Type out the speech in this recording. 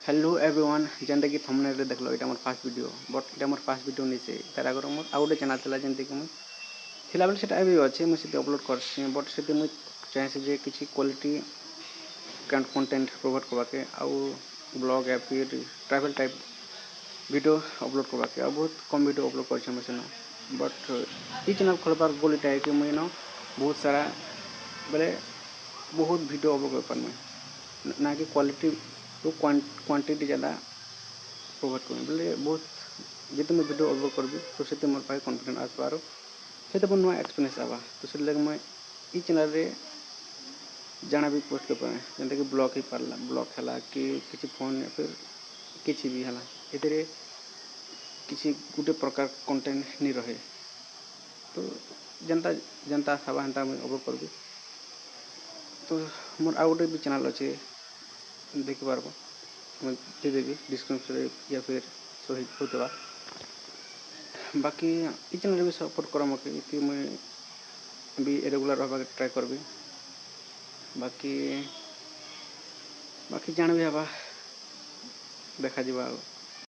hello everyone जेनता कि thumbnail रे देखलो एटा more first video but Etah more first video नहीं से तार आगर मोर आउ गोटे चैनल थिला जेनता कि मुई थिला बेले सेटा भी अच्छे मुई सेते अपलोड करसी बट सेते मुई चाहे जे किछि क्वालिटी कंटेंट प्रोवाइड करबाके आउ ब्लॉग या फिर ट्रैवल टाइप वीडियो अपलोड करबाके आ बहुत कम वीडियो अपलोड करछे मुई सेनो बट ई चैनल खोलबार गोल एटा है कि मुई न बहुत सारा बेले बहुत वीडियो अपलोड कर पारमे ना कि क्वालिटी तो क्वांटिटी ज़्यादा प्रोवाइड करें बोले बहुत जितने मैं वीडियो अपलोड करबी तो से मोर पाखे कॉन्फिडेंस आस पारो से मोर नुआ एक्सपीरियंस आवा तो से लगे मैं ई चैनल रे जाना भी पोस्ट कर पाए जैसे कि ब्लॉग ही पारला ब्लॉग है कि किसी फोन या फिर किसी भी है ए किसी गोटे प्रकार कंटेंट नहीं रहे तो जनता जनता आसाबा हेन्ता मुझे अपलोड करबी तो मोर आउ गोटे भी चैनल अच्छे देखि पारबो मैं दे देवी डिस्क्रिप्शन या फिर सही होता बाकी ये चैनल भी सपोर्ट कर मके कि मुई भी रेगुलर रहा ट्राए करबी बाकी बाकी जान भी हवा देखा